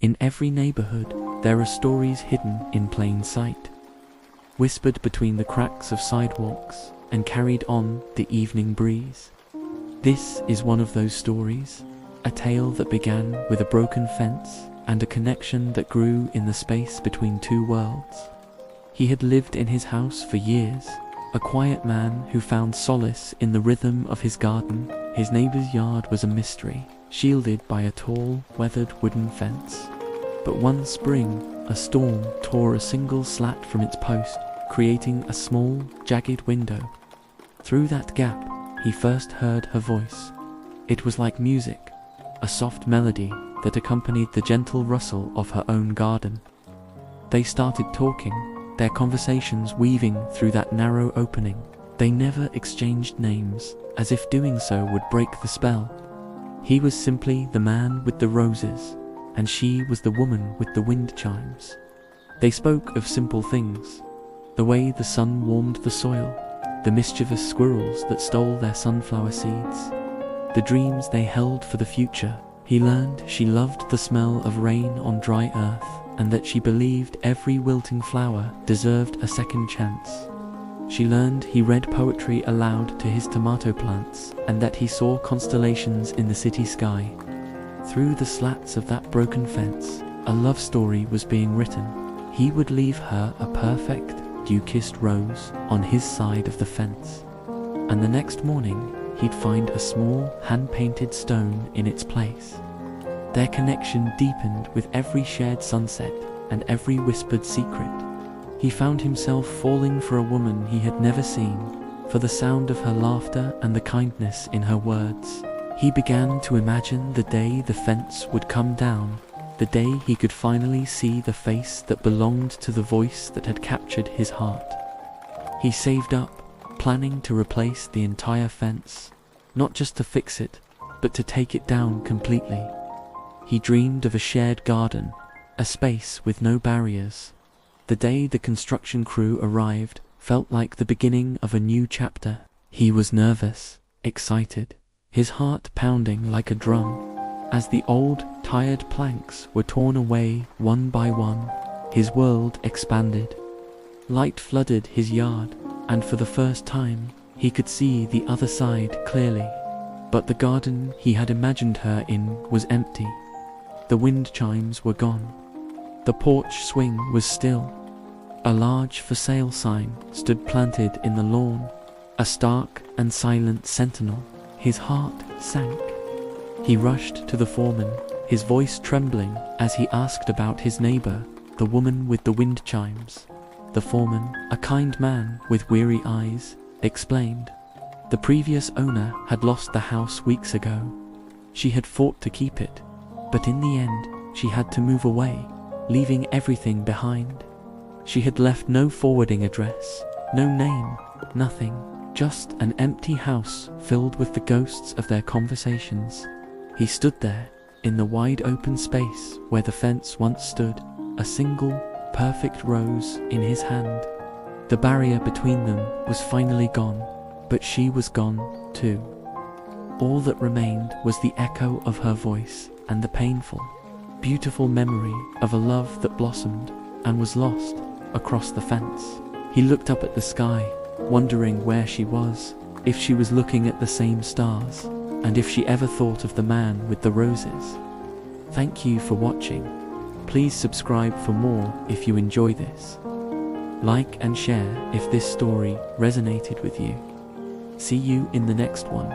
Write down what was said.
In every neighborhood, there are stories hidden in plain sight, whispered between the cracks of sidewalks and carried on the evening breeze. This is one of those stories, a tale that began with a broken fence and a connection that grew in the space between two worlds. He had lived in his house for years, a quiet man who found solace in the rhythm of his garden. His neighbor's yard was a mystery, shielded by a tall, weathered wooden fence. But one spring, a storm tore a single slat from its post, creating a small, jagged window. Through that gap, he first heard her voice. It was like music, a soft melody that accompanied the gentle rustle of her own garden. They started talking, their conversations weaving through that narrow opening. They never exchanged names, as if doing so would break the spell. He was simply the man with the roses, and she was the woman with the wind chimes. They spoke of simple things, the way the sun warmed the soil, the mischievous squirrels that stole their sunflower seeds, the dreams they held for the future. He learned she loved the smell of rain on dry earth, and that she believed every wilting flower deserved a second chance. She learned he read poetry aloud to his tomato plants, and that he saw constellations in the city sky. Through the slats of that broken fence, a love story was being written. He would leave her a perfect, dew-kissed rose on his side of the fence, and the next morning he'd find a small, hand-painted stone in its place. Their connection deepened with every shared sunset and every whispered secret. He found himself falling for a woman he had never seen, for the sound of her laughter and the kindness in her words. He began to imagine the day the fence would come down, the day he could finally see the face that belonged to the voice that had captured his heart. He saved up, planning to replace the entire fence, not just to fix it, but to take it down completely. He dreamed of a shared garden, a space with no barriers. The day the construction crew arrived felt like the beginning of a new chapter. He was nervous, excited, his heart pounding like a drum. As the old, tired planks were torn away one by one, his world expanded. Light flooded his yard, and for the first time, he could see the other side clearly. But the garden he had imagined her in was empty. The wind chimes were gone. The porch swing was still. A large for sale sign stood planted in the lawn, a stark and silent sentinel. His heart sank. He rushed to the foreman, his voice trembling as he asked about his neighbor, the woman with the wind chimes. The foreman, a kind man with weary eyes, explained. The previous owner had lost the house weeks ago. She had fought to keep it, but in the end, she had to move away, leaving everything behind. She had left no forwarding address, no name, nothing, just an empty house filled with the ghosts of their conversations. He stood there, in the wide open space where the fence once stood, a single, perfect rose in his hand. The barrier between them was finally gone, but she was gone too. All that remained was the echo of her voice and the painful, beautiful memory of a love that blossomed and was lost across the fence. He looked up at the sky, wondering where she was, if she was looking at the same stars, and if she ever thought of the man with the roses. Thank you for watching. Please subscribe for more if you enjoy this. Like and share if this story resonated with you. See you in the next one.